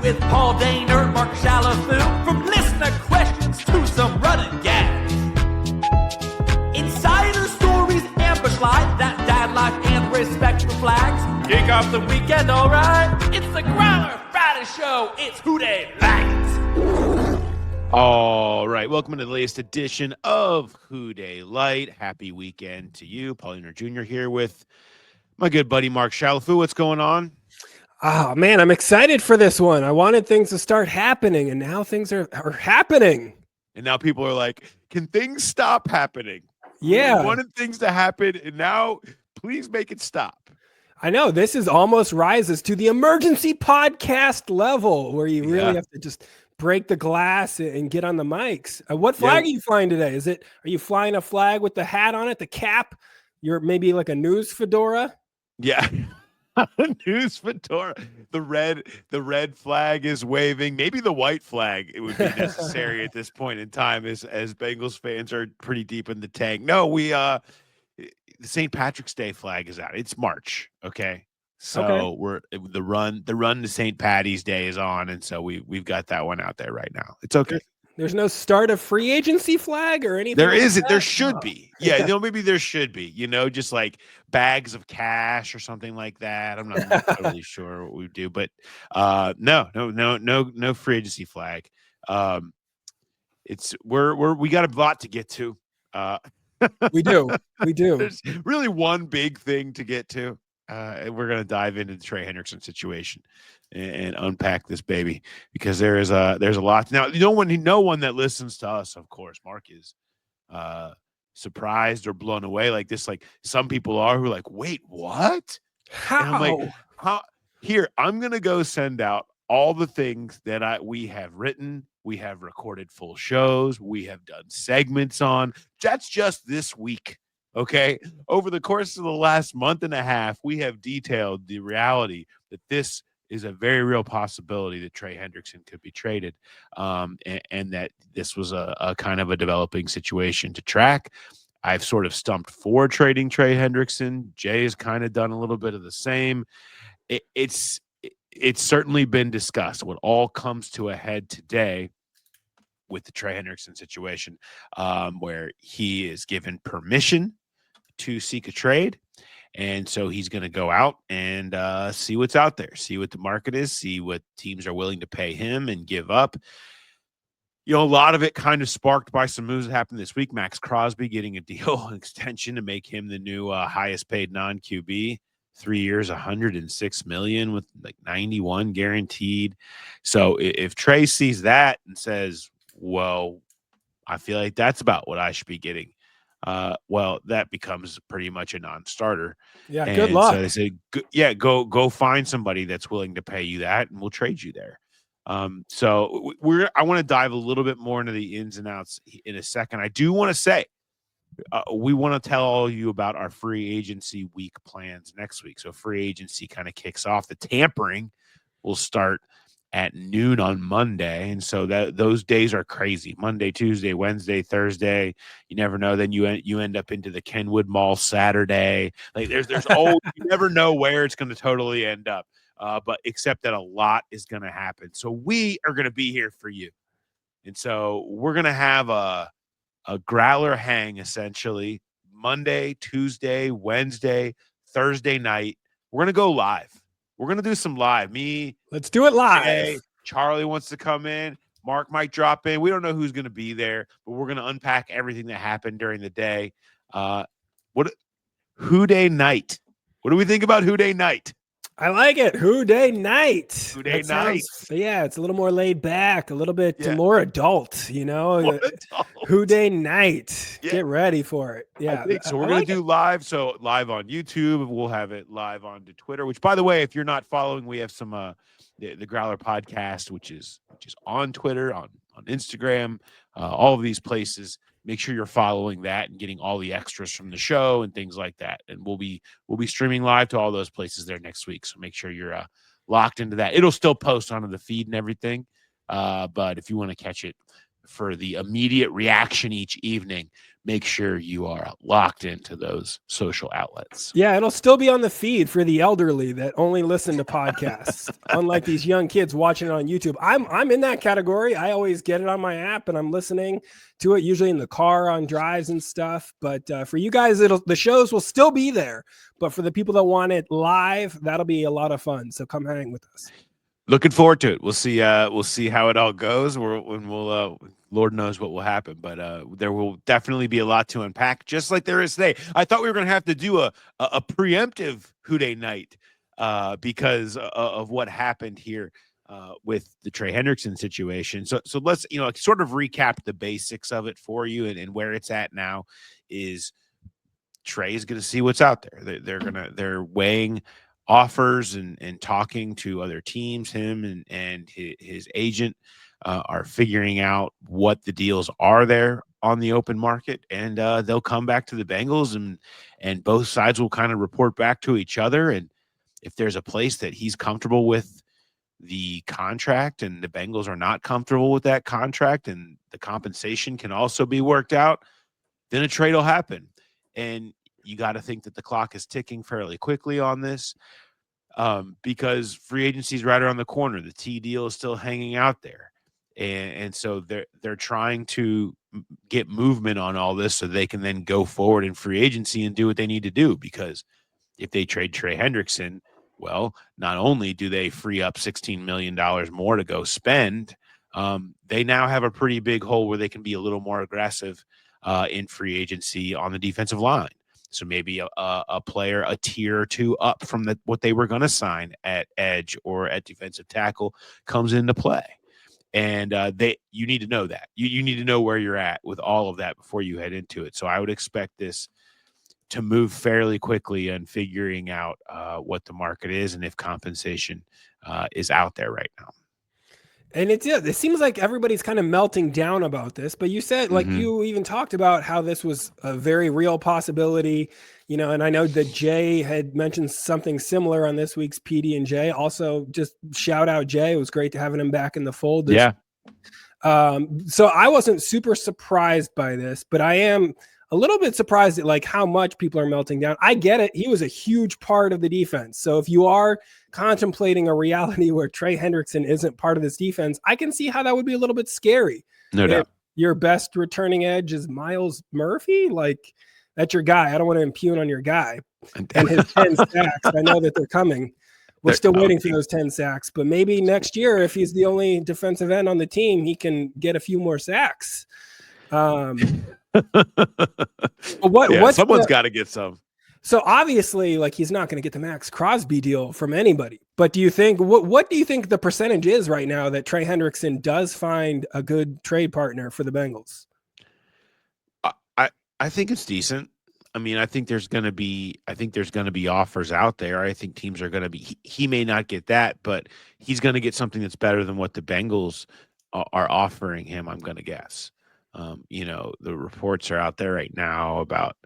with Paul Daner, Mark Shalafoo, from listener questions to some running gags. Insider stories, ambush life, that dad life, and respect for flags. Kick off the weekend, all right? It's the Growler Friday Show. It's Who Dey Light. All right, welcome to the latest edition of Who Dey Light. Happy weekend to you. Pauliner Jr. here with my good buddy Mark Shalafoo. What's going on? Oh, man, I'm excited for this one. I wanted things to start happening, and now things are happening. And now people are like, can things stop happening? Yeah. We wanted things to happen, and now please make it stop. I know. This is almost rises to the emergency podcast level where you really have to just break the glass and get on the mics. What flag are you flying today? Are you flying a flag with the hat on it, the cap? You're maybe like a news fedora? Yeah. News fedora. The red flag is waving. Maybe the white flag it would be necessary at this point in time as Bengals fans are pretty deep in the tank. No, the St. Patrick's Day flag is out. It's March, okay? So we're the run to St. Patty's Day is on, and so we've got that one out there right now. It's okay. There's no start of free agency flag or anything. There isn't. There should be. Yeah, maybe there should be. Just like bags of cash or something like that. I'm not totally sure what we do, but no free agency flag. We got a lot to get to. We do. There's really one big thing to get to. And we're going to dive into the Trey Hendrickson situation and unpack this baby because there's a lot. Now, no one that listens to us, of course, Mark, is surprised or blown away like this. Like some people are who are like, wait, what? How? And I'm like, how? Here, I'm going to go send out all the things that we have written. We have recorded full shows. We have done segments on. That's just this week. Okay, over the course of the last month and a half, we have detailed the reality that this is a very real possibility that Trey Hendrickson could be traded, and that this was a kind of a developing situation to track. I've sort of stumped for trading Trey Hendrickson. Jay has kind of done a little bit of the same. It's certainly been discussed. What all comes to a head today with the Trey Hendrickson situation, where he is given permission to seek a trade. And so he's going to go out and see what's out there, see what the market is, see what teams are willing to pay him and give up. A lot of it kind of sparked by some moves that happened this week. Max Crosby getting a deal, an extension to make him the new highest paid non-QB. 3 years, $106 million with like 91 guaranteed. So if Trey sees that and says, well, I feel like that's about what I should be getting, well, that becomes pretty much a non-starter. Yeah, good luck. So they say, go find somebody that's willing to pay you that, and we'll trade you there. So I want to dive a little bit more into the ins and outs in a second. I do want to say we want to tell all of you about our free agency week plans next week. So free agency kind of kicks off. The tampering will start at noon on Monday, and so those days are crazy. Monday, Tuesday, Wednesday, Thursday. You never know. Then you end up into the Kenwood Mall Saturday. Like there's you never know where it's going to totally end up. But except that a lot is going to happen. So we are going to be here for you, and so we're going to have a growler hang essentially Monday, Tuesday, Wednesday, Thursday night. We're going to go live. We're going to do some live. Let's do it live. Jay, Charlie wants to come in. Mark might drop in. We don't know who's going to be there, but we're going to unpack everything that happened during the day. Who Dey night? What do we think about Who Dey night? I like it. Who Dey night. Who Dey night. Yeah, it's a little more laid back, a little bit more adult, Who Dey night. Yeah. Get ready for it. Yeah. I think so. We're going to do live. So live on YouTube. We'll have it live on Twitter, which, by the way, if you're not following, we have some the Growler podcast, which is on Twitter, on Instagram, all of these places. Make sure you're following that and getting all the extras from the show and things like that. And we'll be streaming live to all those places there next week. So make sure you're locked into that. It'll still post onto the feed and everything. But if you want to catch it for the immediate reaction each evening, make sure you are locked into those social outlets. Yeah, it'll still be on the feed for the elderly that only listen to podcasts. Unlike these young kids watching it on YouTube. I'm in that category. I always get it on my app and I'm listening to it, usually in the car on drives and stuff. But for you guys, the shows will still be there. But for the people that want it live, that'll be a lot of fun. So come hang with us. Looking forward to it. We'll see how it all goes. We'll Lord knows what will happen, but there will definitely be a lot to unpack, just like there is today. I thought we were going to have to do a preemptive Who Day night because of what happened here with the Trey Hendrickson situation. So let's sort of recap the basics of it for you, and where it's at now is Trey is going to see what's out there. They're weighing offers and talking to other teams. Him and his agent are figuring out what the deals are there on the open market, and they'll come back to the Bengals, and both sides will kind of report back to each other. And if there's a place that he's comfortable with the contract and the Bengals are not comfortable with that contract and the compensation can also be worked out, then a trade will happen. And you got to think that the clock is ticking fairly quickly on this because free agency is right around the corner. The T deal is still hanging out there. And so they're trying to get movement on all this so they can then go forward in free agency and do what they need to do. Because if they trade Trey Hendrickson, well, not only do they free up $16 million more to go spend, they now have a pretty big hole where they can be a little more aggressive in free agency on the defensive line. So maybe a player a tier or two up from what they were going to sign at edge or at defensive tackle comes into play. And you need to know that. You need to know where you're at with all of that before you head into it. So I would expect this to move fairly quickly and figuring out what the market is and if compensation is out there right now. And it seems like everybody's kind of melting down about this, but you said, like, you even talked about how this was a very real possibility, and I know that Jay had mentioned something similar on this week's PD and J. Also, just shout out Jay. It was great to having him back in the fold. Yeah. So I wasn't super surprised by this, but I am a little bit surprised at like how much people are melting down. I get it. He was a huge part of the defense. So if you are contemplating a reality where Trey Hendrickson isn't part of this defense, I can see how that would be a little bit scary. No doubt. Your best returning edge is Myles Murphy. Like, that's your guy. I don't want to impugn on your guy and his 10 sacks. I know that they're coming. We're still waiting for those 10 sacks, but maybe next year, if he's the only defensive end on the team, he can get a few more sacks. Someone's got to get some. So obviously, like, he's not going to get the Max Crosby deal from anybody. But do you think what do you think the percentage is right now that Trey Hendrickson does find a good trade partner for the Bengals? I think it's decent. I mean, I think there's going to be offers out there. I think teams are going to be. He may not get that, but he's going to get something that's better than what the Bengals are offering him, I'm going to guess. The reports are out there right now about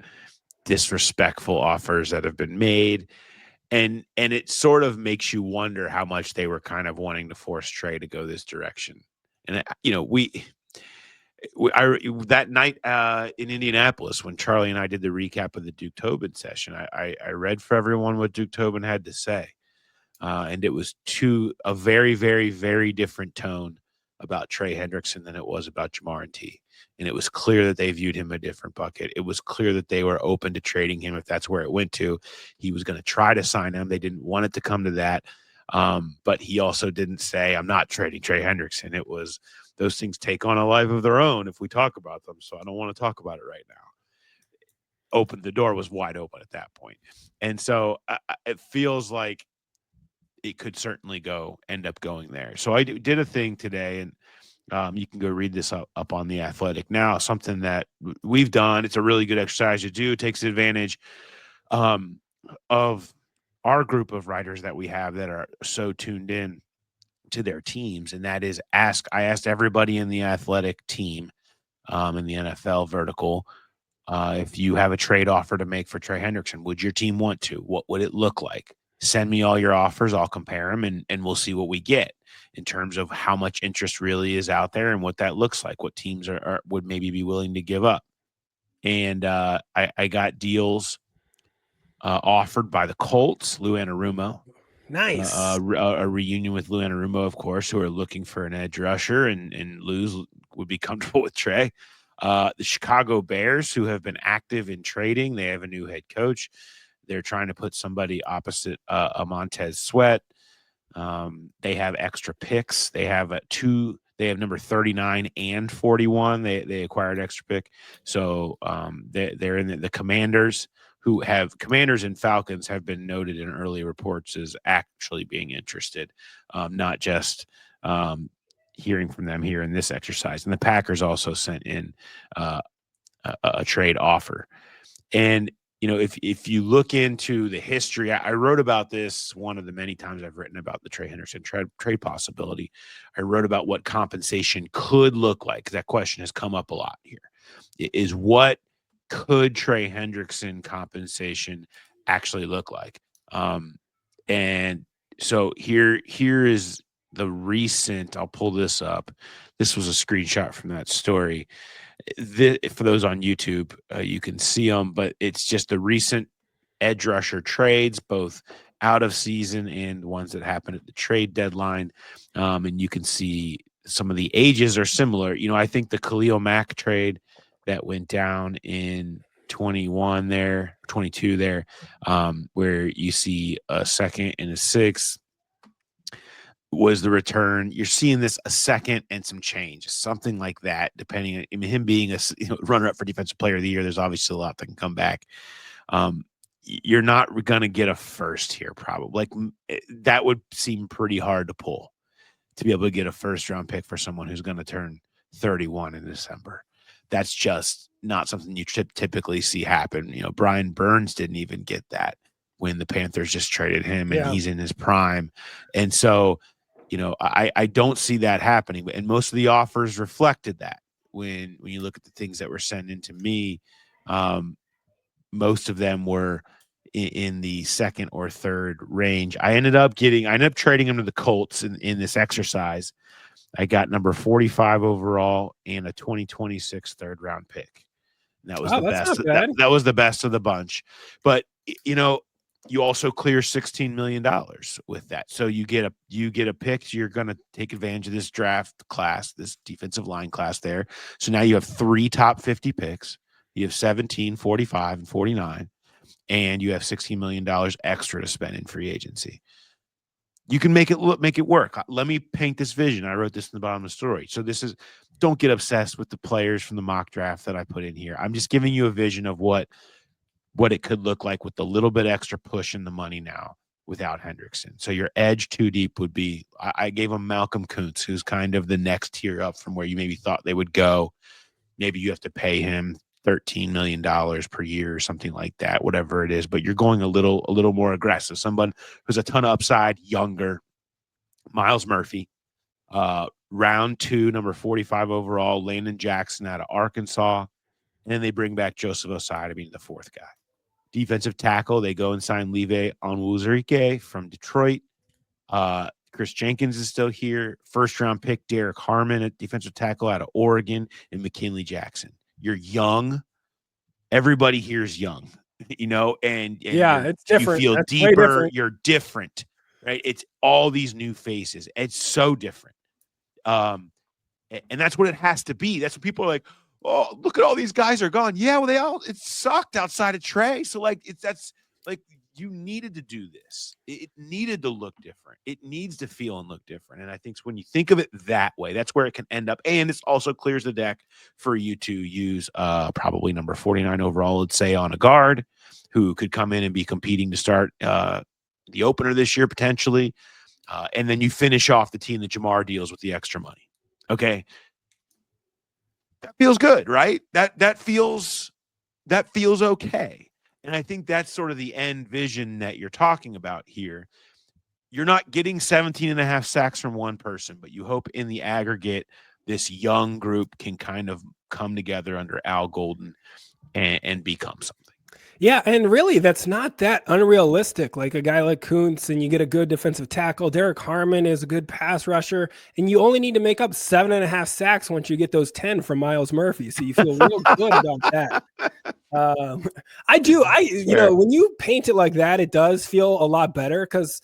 disrespectful offers that have been made. And it sort of makes you wonder how much they were kind of wanting to force Trey to go this direction. And, that night in Indianapolis, when Charlie and I did the recap of the Duke Tobin session, I read for everyone what Duke Tobin had to say. And it was a very, very, very different tone about Trey Hendrickson than it was about Jamar T. And it was clear that they viewed him a different bucket. It was clear that they were open to trading him if that's where it went to. He was going to try to sign him. They didn't want it to come to that. But he also didn't say, I'm not trading Trey Hendrickson. It was, those things take on a life of their own if we talk about them. So I don't want to talk about it right now. The door was wide open at that point. And so it feels like it could certainly end up going there. So I did a thing today, and you can go read this up on The Athletic now, something that we've done. It's a really good exercise to do. It takes advantage of our group of writers that we have that are so tuned in to their teams. And that is I asked everybody in the Athletic team in the NFL vertical, if you have a trade offer to make for Trey Hendrickson, would your team want to? What would it look like? Send me all your offers. I'll compare them and we'll see what we get in terms of how much interest really is out there and what that looks like, what teams would maybe be willing to give up. And I got deals offered by the Colts, Lou Anarumo. Nice. A reunion with Lou Anarumo, of course, who are looking for an edge rusher, and Lou's would be comfortable with Trey. The Chicago Bears, who have been active in trading, they have a new head coach. They're trying to put somebody opposite a Montez Sweat. They have extra picks. They have They have number 39 and 41. They acquired extra pick. So they're in the Commanders, who have Commanders and Falcons have been noted in early reports as actually being interested, not just hearing from them here in this exercise. And the Packers also sent in a trade offer. And if you look into the history, I wrote about this one of the many times I've written about the Trey Hendrickson trade possibility. I wrote about what compensation could look like, because that question has come up a lot here. Is what could Trey Hendrickson compensation actually look like? And so here is the recent. I'll pull this up. This was a screenshot from that story. For those on YouTube, you can see them, but it's just the recent edge rusher trades, both out of season and ones that happened at the trade deadline. And you can see some of the ages are similar. I think the Khalil Mack trade that went down in 22 there, where you see a second and a sixth, was the return. You're seeing this a second and some change, something like that, depending on him being a runner-up for Defensive Player of the Year. There's obviously a lot that can come back. You're not going to get a first here, probably. That would seem pretty hard to pull, to be able to get a first-round pick for someone who's going to turn 31 in December. That's just not something you typically see happen. Brian Burns didn't even get that when the Panthers just traded him, and he's in his prime. And so, I don't see that happening. And most of the offers reflected that. When you look at the things that were sent in to me, most of them were in the second or third range. I ended up trading him to the Colts in this exercise. I got number 45 overall and a 2026 third round pick. And that was the best. That was the best of the bunch. But you also clear $16 million with that. So you get a pick. So you're going to take advantage of this draft class, this defensive line class there. So now you have 3 top 50 picks. You have 17, 45, and 49, and you have $16 million extra to spend in free agency. You can make it work. Let me paint this vision. I wrote this in the bottom of the story. So don't get obsessed with the players from the mock draft that I put in here. I'm just giving you a vision of what it could look like with a little bit extra push in the money now without Hendrickson. So your edge 2 deep would be, I gave him Malcolm Kuntz, who's kind of the next tier up from where you maybe thought they would go. Maybe you have to pay him $13 million per year or something like that, whatever it is, but you're going a little more aggressive. Someone who's a ton of upside, younger. Myles Murphy, round 2, number 45 overall, Landon Jackson out of Arkansas. And then they bring back Joseph Osai to be the 4th guy. Defensive tackle, they go and sign Live Onwuzurike from Detroit. Chris Jenkins is still here. First-round pick Derek Harmon at defensive tackle out of Oregon, and McKinley Jackson. You're young. Everybody here is young, and it's different. You feel That's deeper. Different. You're different, right? It's all these new faces. It's so different. And that's what it has to be. That's what people are like, oh, look at all these guys are gone. Yeah, well, it sucked outside of Trey. So you needed to do this. It needed to look different. It needs to feel and look different. And I think when you think of it that way, that's where it can end up. And it also clears the deck for you to use probably number 49 overall, let's say, on a guard who could come in and be competing to start the opener this year potentially. And then you finish off the team that Jamar deals with the extra money. Okay. That feels good, right? That feels okay. And I think that's sort of the end vision that you're talking about here. You're not getting 17 and a half sacks from one person, but you hope in the aggregate, this young group can kind of come together under Al Golden and become something. Yeah, and really, that's not that unrealistic. Like a guy like Kuntz, and you get a good defensive tackle. Derek Harmon is a good pass rusher, and you only need to make up 7.5 sacks once you get those 10 from Myles Murphy. So you feel real good about that. I do. When you paint it like that, it does feel a lot better because,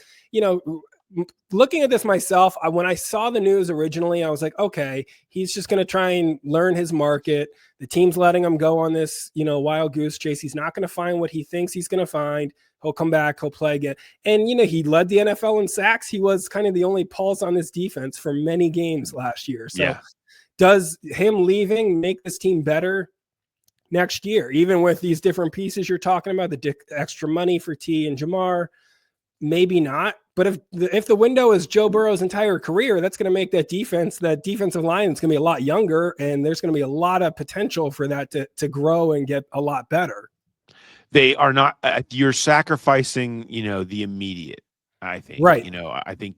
looking at this myself, when I saw the news originally, I was like, okay, he's just going to try and learn his market. The team's letting him go on this, wild goose chase. He's not going to find what he thinks he's going to find. He'll come back. He'll play again. And, he led the NFL in sacks. He was kind of the only pulse on this defense for many games last year. So does him leaving make this team better next year, even with these different pieces you're talking about, the extra money for T and Jamar? Maybe not. But if the window is Joe Burrow's entire career, that's going to make that defensive line is going to be a lot younger, and there's going to be a lot of potential for that to grow and get a lot better. They are not. You're sacrificing, the immediate. I think. Right. I think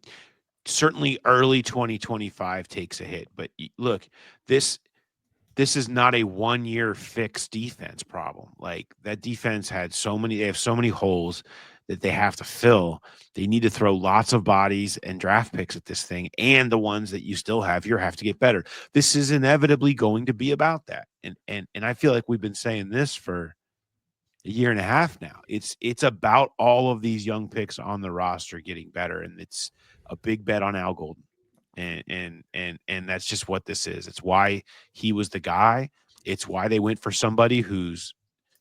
certainly early 2025 takes a hit. But look, this is not a 1-year fixed defense problem. Like that defense they have so many holes that they have to fill. They need to throw lots of bodies and draft picks at this thing, and the ones that you still have have to get better. This is inevitably going to be about that. And I feel like we've been saying this for a year and a half now. It's about all of these young picks on the roster getting better, and it's a big bet on Al Golden. And that's just what this is. It's why he was the guy. It's why they went for somebody whose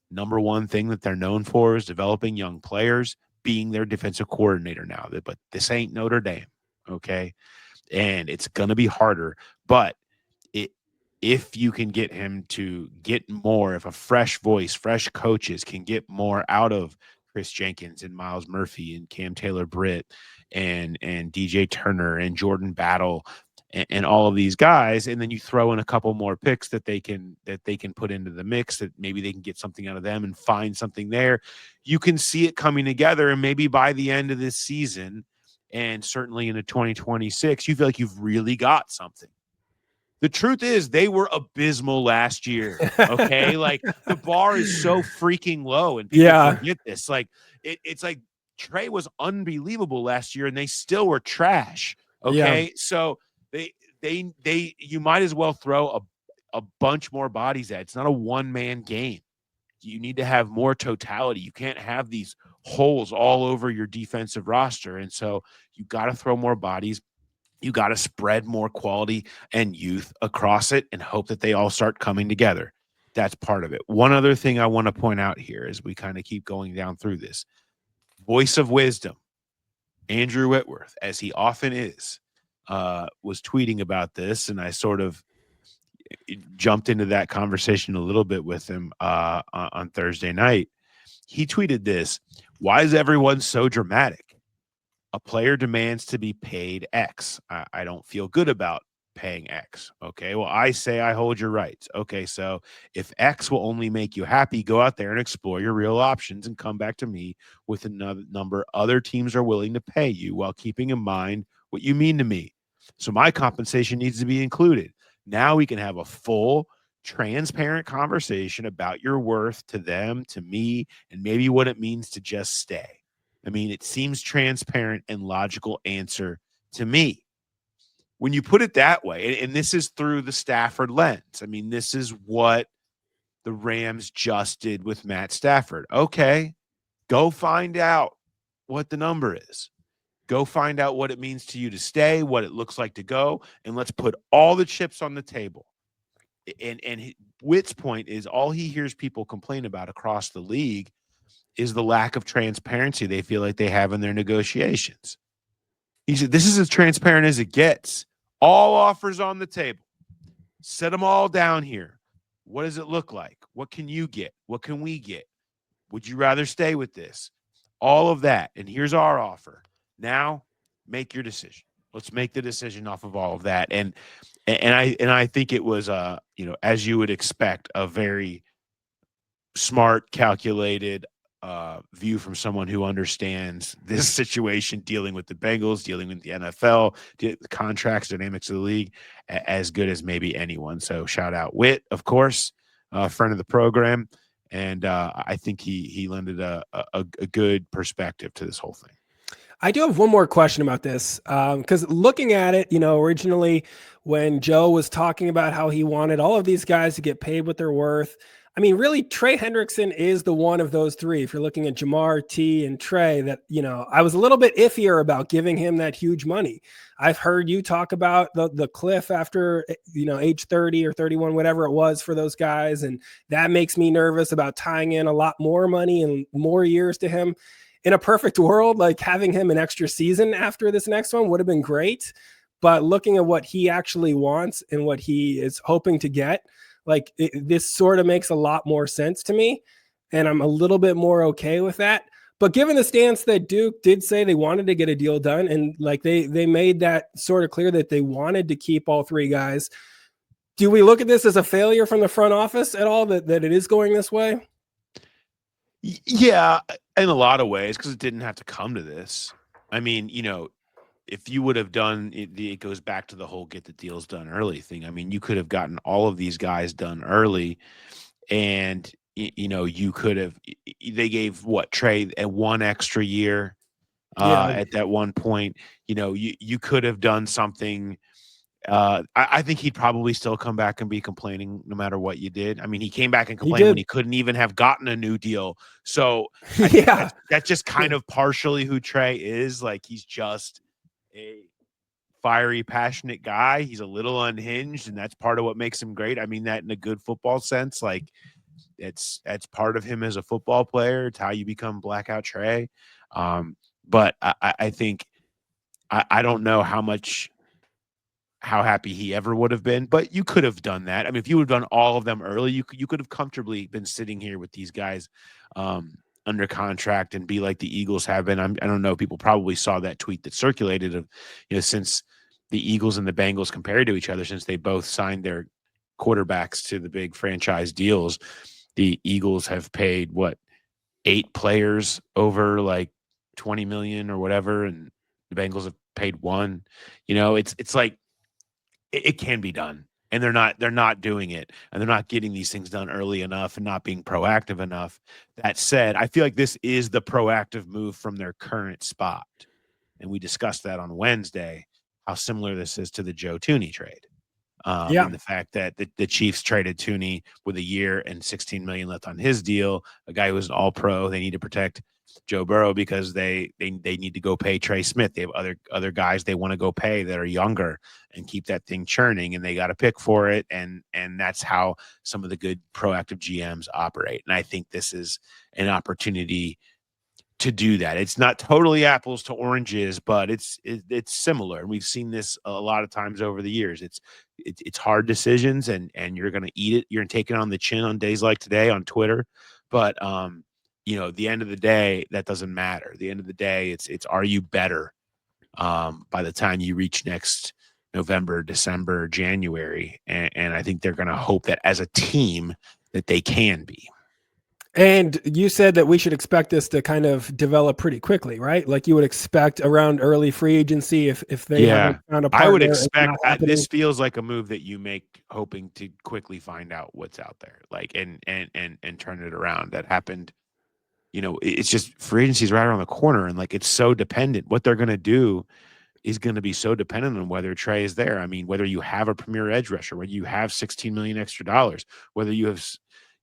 number one thing that they're known for is developing young players, being their defensive coordinator now. But this ain't Notre Dame, okay? And it's going to be harder. But if you can get him to get more, if a fresh voice, fresh coaches can get more out of Chris Jenkins and Myles Murphy and Cam Taylor-Britt and DJ Turner and Jordan Battle and all of these guys, and then you throw in a couple more picks that they can put into the mix, that maybe they can get something out of them and find something there. You can see it coming together, and maybe by the end of this season, and certainly into 2026, you feel like you've really got something. The truth is they were abysmal last year. Okay. Like the bar is so freaking low, and people forget this. Like it's like Trey was unbelievable last year and they still were trash. Okay. So you might as well throw a bunch more bodies at. It's not a one-man game. You need to have more totality. You can't have these holes all over your defensive roster. And so you got to throw more bodies. You got to spread more quality and youth across it and hope that they all start coming together. That's part of it. One other thing I want to point out here as we kind of keep going down through this. Voice of wisdom, Andrew Whitworth, as he often is, was tweeting about this, and I sort of jumped into that conversation a little bit with him on Thursday night. He tweeted this: "Why is everyone so dramatic? A player demands to be paid X. I don't feel good about paying X. Okay, well, I say I hold your rights. Okay, so if X will only make you happy, go out there and explore your real options and come back to me with another number other teams are willing to pay you while keeping in mind what you mean to me. So my compensation needs to be included. Now we can have a full, transparent conversation about your worth to them, to me, and maybe what it means to just stay. I mean, it seems transparent and logical answer to me." When you put it that way, and this is through the Stafford lens, I mean, this is what the Rams just did with Matt Stafford. Okay, go find out what the number is. Go find out what it means to you to stay, what it looks like to go, and let's put all the chips on the table. And Witt's point is all he hears people complain about across the league is the lack of transparency they feel like they have in their negotiations. He said, this is as transparent as it gets. All offers on the table. Set them all down here. What does it look like? What can you get? What can we get? Would you rather stay with this? All of that. And here's our offer. Now make your decision. Let's make the decision off of all of that. And I think it was as you would expect, a very smart, calculated view from someone who understands this situation, dealing with the Bengals, dealing with the NFL, the contracts, dynamics of the league, as good as maybe anyone. So shout out Witt, of course, friend of the program, And I think he lended a good perspective to this whole thing. I do have one more question about this, because looking at it, originally when Joe was talking about how he wanted all of these guys to get paid what they're worth, I mean, really, Trey Hendrickson is the one of those three. If you're looking at Jamar, T, and Trey, that, I was a little bit iffier about giving him that huge money. I've heard you talk about the cliff after, age 30 or 31, whatever it was for those guys. And that makes me nervous about tying in a lot more money and more years to him. In a perfect world, like having him an extra season after this next one would have been great. But looking at what he actually wants and what he is hoping to get, this sort of makes a lot more sense to me. And I'm a little bit more okay with that. But given the stance that Duke did say they wanted to get a deal done, and they made that sort of clear that they wanted to keep all three guys, do we look at this as a failure from the front office at all, that it is going this way? Yeah, in a lot of ways, because it didn't have to come to this. I mean, if you would have done it goes back to the whole get the deals done early thing. I mean, you could have gotten all of these guys done early, and you could have. They gave Trey a 1 extra year at that one point. You could have done something. I think he'd probably still come back and be complaining no matter what you did. I mean, he came back and complained when he couldn't even have gotten a new deal. So I think that's just kind of partially who Trey is. Like, he's just a fiery, passionate guy. He's a little unhinged, and that's part of what makes him great. I mean that in a good football sense. Like, that's part of him as a football player. It's how you become Blackout Trey. But I think I don't know how happy he ever would have been, but you could have done that. I mean, if you would have done all of them early, you could have comfortably been sitting here with these guys under contract and be like the Eagles have been. I don't know. People probably saw that tweet that circulated of, since the Eagles and the Bengals compared to each other, since they both signed their quarterbacks to the big franchise deals, the Eagles have paid 8 players over like 20 million or whatever, and the Bengals have paid 1. It's like, it can be done, and they're not doing it, and they're not getting these things done early enough and not being proactive enough. That said, I feel like this is the proactive move from their current spot. And we discussed that on Wednesday, how similar this is to the Joe Thuney trade. And the fact that the Chiefs traded Thuney with a year and $16 million left on his deal, a guy who was an all-pro. They need to protect Joe Burrow because they need to go pay Trey Smith. They have other guys they want to go pay that are younger and keep that thing churning, and they got to pick for it. And that's how some of the good proactive GMs operate. And I think this is an opportunity to do that. It's not totally apples to oranges, but it's similar. And we've seen this a lot of times over the years. It's hard decisions, and you're going to eat it. You're going to take it on the chin on days like today on Twitter. But the end of the day, that doesn't matter. The end of the day, it's are you better by the time you reach next November, December, January? And I think they're going to hope that as a team that they can be. And you said that we should expect this to kind of develop pretty quickly, right? Like you would expect around early free agency if they haven't found a partner. I would expect this feels like a move that you make hoping to quickly find out what's out there, like and turn it around. That happened. It's just free agency is right around the corner, and like it's so dependent. What they're going to do is going to be so dependent on whether Trey is there. I mean, whether you have a premier edge rusher, whether you have $16 million extra dollars, whether you have.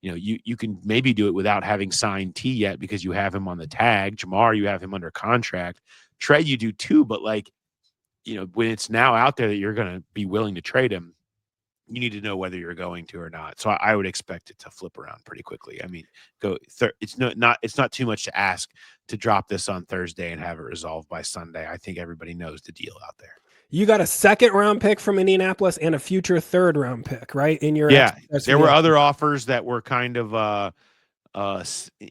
You can maybe do it without having signed T yet because you have him on the tag. Jamar, you have him under contract. Trey, you do too, but when it's now out there that you're going to be willing to trade him, you need to know whether you're going to or not. So I would expect it to flip around pretty quickly. I mean, it's not too much to ask to drop this on Thursday and have it resolved by Sunday. I think everybody knows the deal out there. You got a 2nd-round pick from Indianapolis and a future 3rd-round pick, right? In your there were other offers that were kind of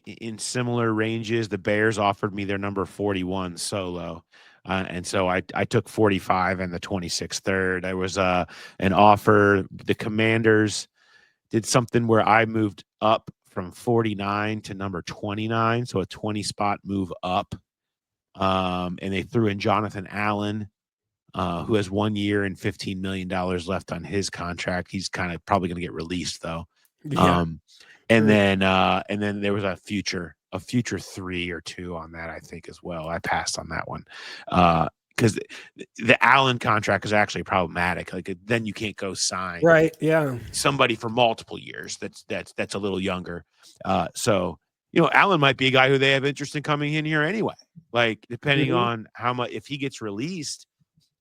in similar ranges. The Bears offered me their number 41 solo, and so I took 45 and the 26th third. There was an offer. The Commanders did something where I moved up from 49 to number 29, so a 20-spot move up, and they threw in Jonathan Allen. Who has 1 year and $15 million left on his contract. He's kind of probably going to get released though. Yeah. and then there was a future 3 or 2 on that, I think, as well. I passed on that one because the Allen contract is actually problematic. Like then you can't go sign somebody for multiple years. That's a little younger. So Allen might be a guy who they have interest in coming in here anyway. Like depending on how much, if he gets released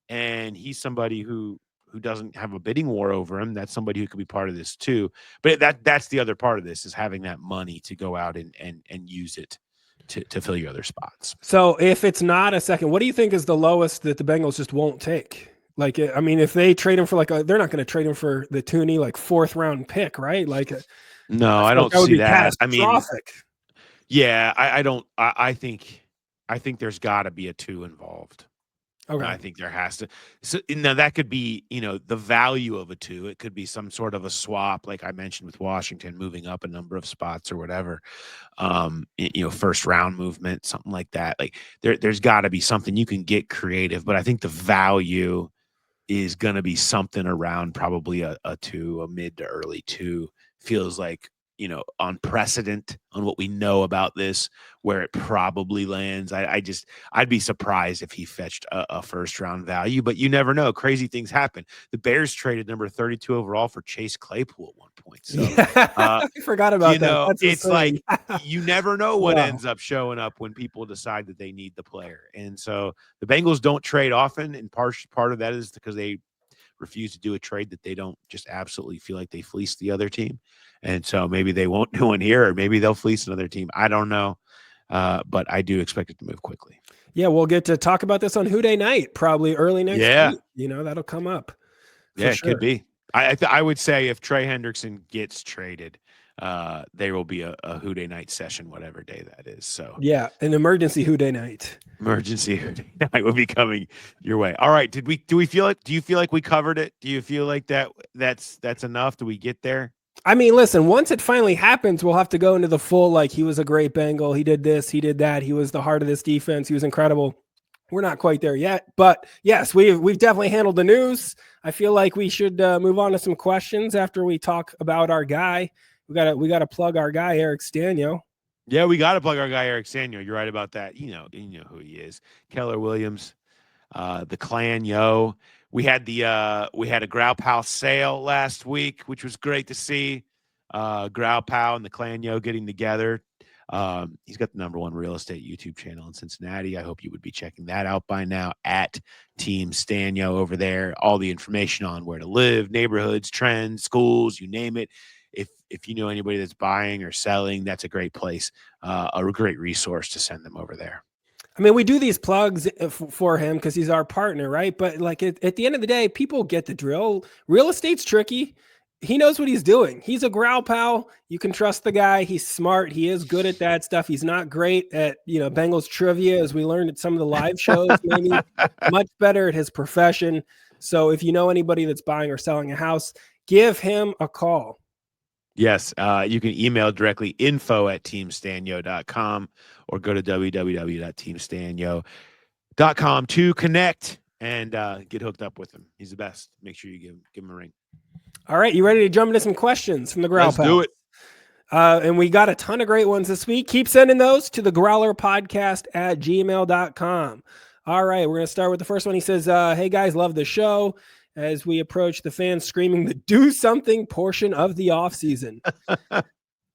and he's somebody who doesn't have a bidding war over him, that's somebody who could be part of this too. But that's the other part of this, is having that money to go out and use it to fill your other spots. So if it's not a second, what do you think is the lowest that the Bengals just won't take? Like, I mean, if they trade him for they're not going to trade him for the Tooney 4th round pick, right? No, I don't see that. I mean, yeah, I don't. I think there's got to be a 2 involved. Okay. I think there has to. So now that could be, the value of a 2. It could be some sort of a swap, like I mentioned with Washington, moving up a number of spots or whatever. First round movement, something like that. Like there's got to be something. You can get creative, but I think the value is going to be something around probably a 2, a mid to early 2. Feels like on precedent on what we know about this, where it probably lands. I'd be surprised if he fetched a first round value, but you never know. Crazy things happen. The Bears traded number 32 overall for Chase Claypool at one point. So I forgot about that. That's it's like you never know what ends up showing up when people decide that they need the player. And so the Bengals don't trade often, and part of that is because they refuse to do a trade that they don't just absolutely feel like they fleeced the other team. And so maybe they won't do one here, or maybe they'll fleece another team. I don't know. But I do expect it to move quickly. Yeah, we'll get to talk about this on Who Day night, probably early next week. That'll come up. Yeah, it could be. I would say if Trey Hendrickson gets traded, there will be a Who Day night session, whatever day that is. So yeah, an emergency Who Day night. Emergency Who Day night will be coming your way. All right. Do you feel like we covered it? Do you feel like that's enough? Do we get there? I mean, listen, once it finally happens, we'll have to go into the full, he was a great Bengal. He did this, he did that. He was the heart of this defense. He was incredible. We're not quite there yet, but yes, we've definitely handled the news. I feel like we should move on to some questions after we talk about our guy. We gotta plug our guy, Eric Stanio. Yeah, we got to plug our guy, Eric Stanio. You're right about that. You know who he is. Keller Williams, the Clan Yo. We had a Growl Pal sale last week, which was great to see. Growl Pal and the Clan Yo getting together. He's got the #1 real estate YouTube channel in Cincinnati. I hope you would be checking that out by now, at Team Stanio over there. All the information on where to live, neighborhoods, trends, schools, you name it. If you know anybody that's buying or selling, that's a great place, a great resource to send them over there. I mean, we do these plugs for him because he's our partner, right? But at the end of the day, people get the drill. Real estate's tricky. He knows what he's doing. He's a Growl Pal. You can trust the guy. He's smart. He is good at that stuff. He's not great at, Bengals trivia, as we learned at some of the live shows, maybe much better at his profession. So if you know anybody that's buying or selling a house, give him a call. Yes, you can email directly info@teamstanyo.com or go to www.teamstanyo.com to connect and get hooked up with him. He's the best. Make sure you give him a ring. All right, you ready to jump into some questions from the Growl Pal? Let's do it. And we got a ton of great ones this week. Keep sending those to thegrowlerpodcast@gmail.com. All right, we're going to start with the first one. He says, hey, guys, love the show. As we approach the fans screaming the do something portion of the offseason.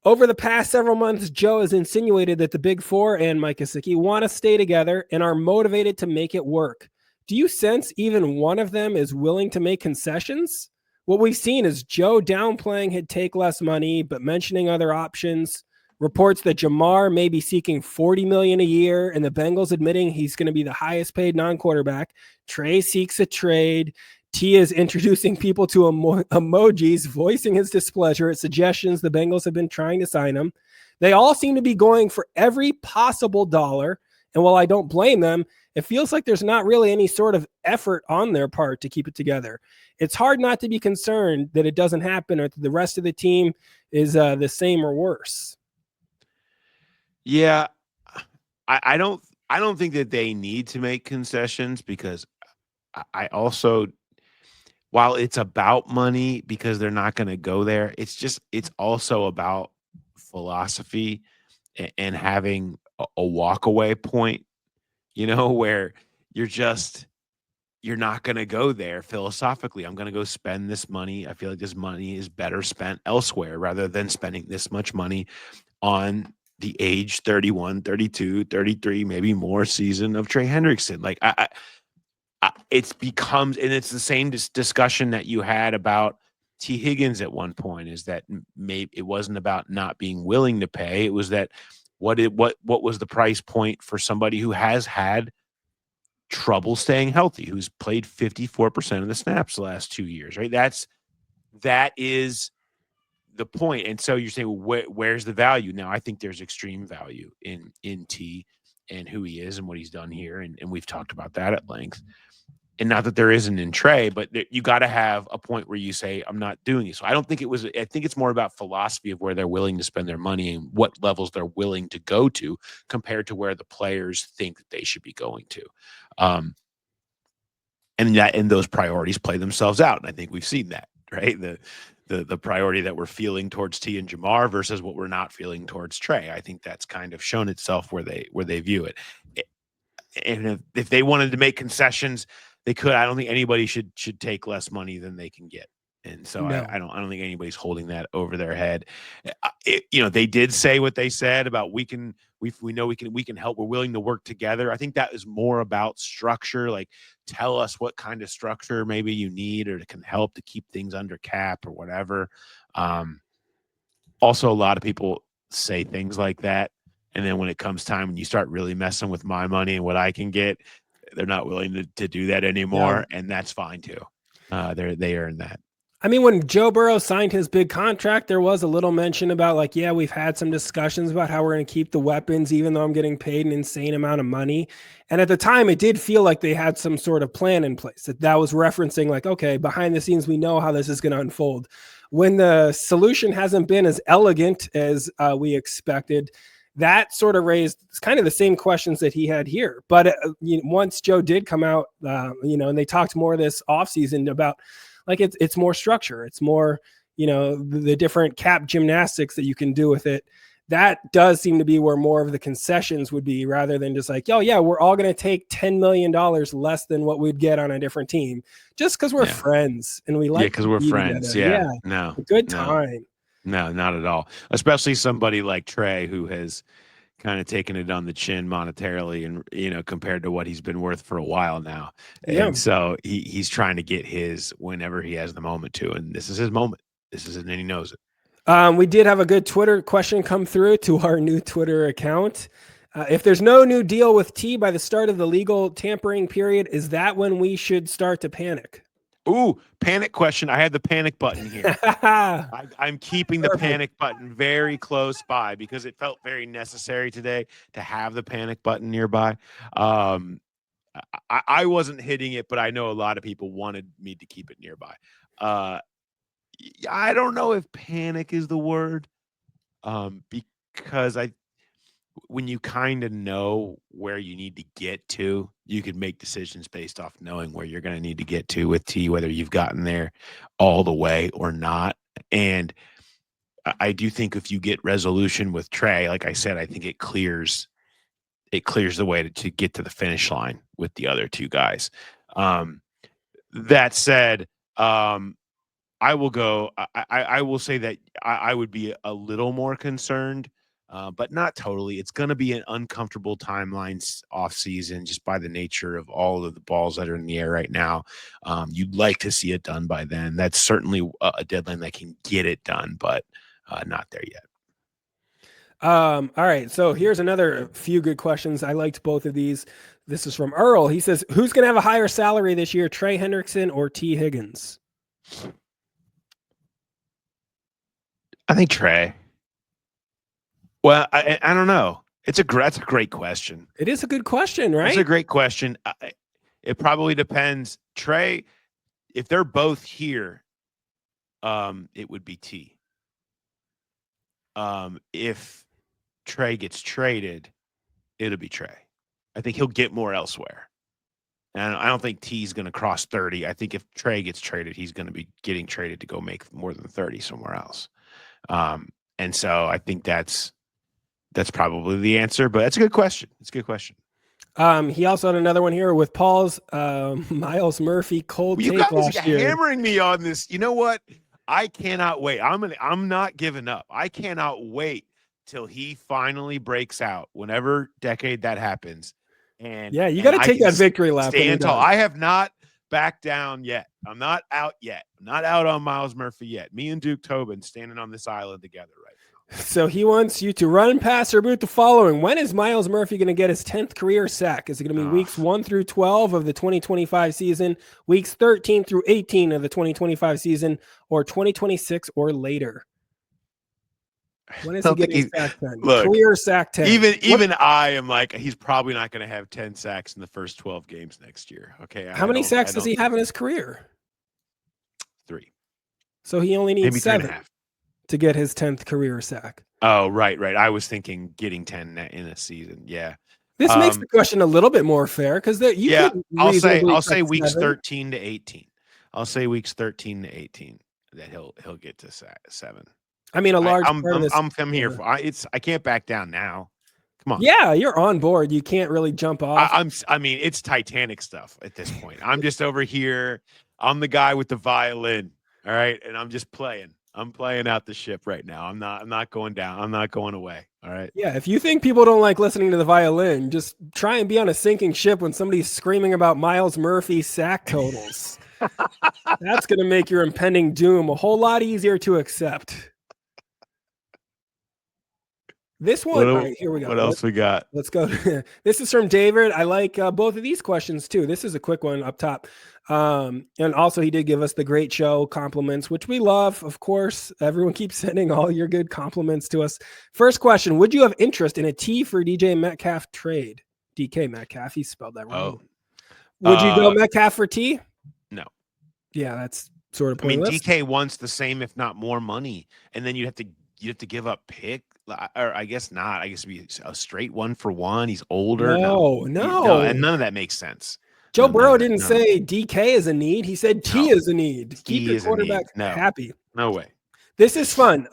Over the past several months, Joe has insinuated that the Big Four and Mike Gesicki want to stay together and are motivated to make it work. Do you sense even one of them is willing to make concessions? What we've seen is Joe downplaying he'd take less money, but mentioning other options. Reports that Jamar may be seeking $40 million a year, and the Bengals admitting he's going to be the highest paid non-quarterback. Trey seeks a trade. T is introducing people to emojis, voicing his displeasure at suggestions the Bengals have been trying to sign him. They all seem to be going for every possible dollar. And while I don't blame them, it feels like there's not really any sort of effort on their part to keep it together. It's hard not to be concerned that it doesn't happen or that the rest of the team is the same or worse. Yeah, I don't think that they need to make concessions, because I also, while it's about money, because they're not going to go there, it's also about philosophy and having a walkaway point, where you're not going to go there philosophically. I'm going to go spend this money. I feel like this money is better spent elsewhere rather than spending this much money on the age 31, 32, 33, maybe more season of Trey Hendrickson. Like it's the same discussion that you had about T. Higgins at one point, is that maybe it wasn't about not being willing to pay. It was that what was the price point for somebody who has had trouble staying healthy, who's played 54% of the snaps the last 2 years, right? That is the point. And so you're saying, well, where's the value? Now, I think there's extreme value in T and who he is and what he's done here. And we've talked about that at length. And not that there isn't in Trey, but you got to have a point where you say, I'm not doing it. So I think it's more about philosophy of where they're willing to spend their money and what levels they're willing to go to compared to where the players think that they should be going to. And those priorities play themselves out. And I think we've seen that, right? The priority that we're feeling towards T and Jamar versus what we're not feeling towards Trey. I think that's kind of shown itself where they view it. And if they wanted to make concessions, they could. I don't think anybody should take less money than they can get. And so No. I don't think anybody's holding that over their head. They did say what they said about we know we can help. We're willing to work together. I think that is more about structure. Like, tell us what kind of structure maybe you need or can help to keep things under cap or whatever. Also, a lot of people say things like that, and then when it comes time when you start really messing with my money and what I can get, they're not willing to do that anymore, and that's fine too. They earn that. I mean, when Joe Burrow signed his big contract, there was a little mention about like, yeah, we've had some discussions about how we're going to keep the weapons, even though I'm getting paid an insane amount of money. And at the time, it did feel like they had some sort of plan in place that was referencing like, okay, behind the scenes, we know how this is going to unfold. When the solution hasn't been as elegant as we expected, that sort of raised kind of the same questions that he had here. But once Joe did come out, and they talked more this offseason about like it's more structure. It's more, the different cap gymnastics that you can do with it. That does seem to be where more of the concessions would be rather than just like, oh, yeah, we're all going to take $10 million less than what we'd get on a different team just because we're friends and we like because we're friends. Together. Yeah. No. A good time. No, not at all. Especially somebody like Trey who has kind of taken it on the chin monetarily and, compared to what he's been worth for a while now. And so he's trying to get his whenever he has the moment to, and this is his moment. This is it, and he knows it. We did have a good Twitter question come through to our new Twitter account. If there's no new deal with T by the start of the legal tampering period, is that when we should start to panic? Ooh, panic question. I had the panic button here. I'm keeping the panic button very close by because it felt very necessary today to have the panic button nearby. I wasn't hitting it, but I know a lot of people wanted me to keep it nearby. I don't know if panic is the word, because when you kind of know where you need to get to, you can make decisions based off knowing where you're going to need to get to with T, whether you've gotten there all the way or not. And I do think if you get resolution with Trey, like I said, I think it clears the way to get to the finish line with the other two guys. That said, I will go. I will say that I would be a little more concerned, but not totally. It's going to be an uncomfortable timeline off season just by the nature of all of the balls that are in the air right now. You'd like to see it done by then. That's certainly a deadline that can get it done, but not there yet. All right. So here's another few good questions. I liked both of these. This is from Earl. He says, who's going to have a higher salary this year, Trey Hendrickson or T. Higgins? I think Trey. Well, I don't know. That's a great question. It is a good question, right? It's a great question. It probably depends. Trey, if they're both here, it would be T. If Trey gets traded, it'll be Trey. I think he'll get more elsewhere. And I don't think T's going to cross 30. I think if Trey gets traded, he's going to be getting traded to go make more than 30 somewhere else. And so I think that's probably the answer, but that's a good question. It's a good question. He also had another one here with Paul's Myles Murphy cold You take guys last are year. hammering me on this. You know what? I cannot wait. I'm not giving up. I cannot wait till he finally breaks out, whenever decade that happens. And yeah, you got to take that victory lap. Stand tall. I have not backed down yet. I'm not out yet. I'm not out on Myles Murphy yet. Me and Duke Tobin standing on this island together right now. So he wants you to run, pass, or boot the following. When is Myles Murphy going to get his 10th career sack? Is it going to be weeks 1 through 12 of the 2025 season, weeks 13 through 18 of the 2025 season, or 2026 or later? When is he getting his sack 10? Career sack 10. Even I am like, he's probably not going to have 10 sacks in the first 12 games next year. Okay. How many sacks does he have in his career? 3. So he only needs maybe 7 to get his 10th career sack. Oh, right. I was thinking getting 10 in a season. Yeah. This makes the question a little bit more fair because I'll say weeks 13 to 18. I'll say weeks 13 to 18 that he'll get to 7. I mean, I'm here for I can't back down now. Come on. Yeah, you're on board. You can't really jump off. I mean, it's Titanic stuff at this point. I'm just over here. I'm the guy with the violin. All right. And I'm just playing. I'm playing out the ship right now. I'm not going down. I'm not going away. All right. Yeah. If you think people don't like listening to the violin, just try and be on a sinking ship when somebody's screaming about Myles Murphy sack totals. That's going to make your impending doom a whole lot easier to accept. This one, here we go. What else we got? Let's go. This is from David. I like both of these questions too. This is a quick one up top. And also he did give us the great show compliments, which we love. Of course, everyone keeps sending all your good compliments to us. First question, would you have interest in a T for DJ Metcalf trade? DK Metcalf, he spelled that wrong. Would you go Metcalf for T? No. Yeah, that's sort of pointless. I mean, DK wants the same, if not more money. And then you'd have to give up pick. Or I guess not. I guess it'd be a straight 1-for-1. He's older. No. And none of that makes sense. Joe Burrow didn't say DK is a need. He said T is a need. Keep your quarterback happy. No way. This is fun.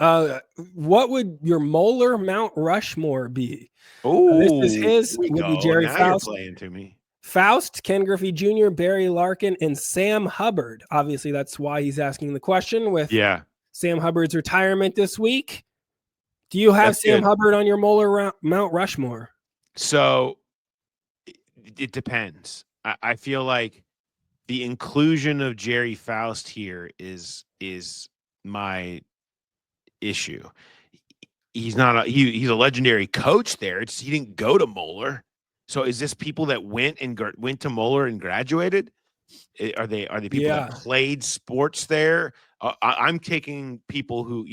What would your Moeller Mount Rushmore be? Oh, this is his. Would be Jerry Faust. You're playing to me. Faust, Ken Griffey Jr., Barry Larkin, and Sam Hubbard. Obviously, that's why he's asking the question with Sam Hubbard's retirement this week. Do you have Sam Hubbard on your Moeller Mount Rushmore? So it depends. I feel like the inclusion of Jerry Faust here is my issue. He's not he's a legendary coach there. He didn't go to Moeller. So is this people that went to Moeller and graduated? Are they people that played sports there? I'm taking people who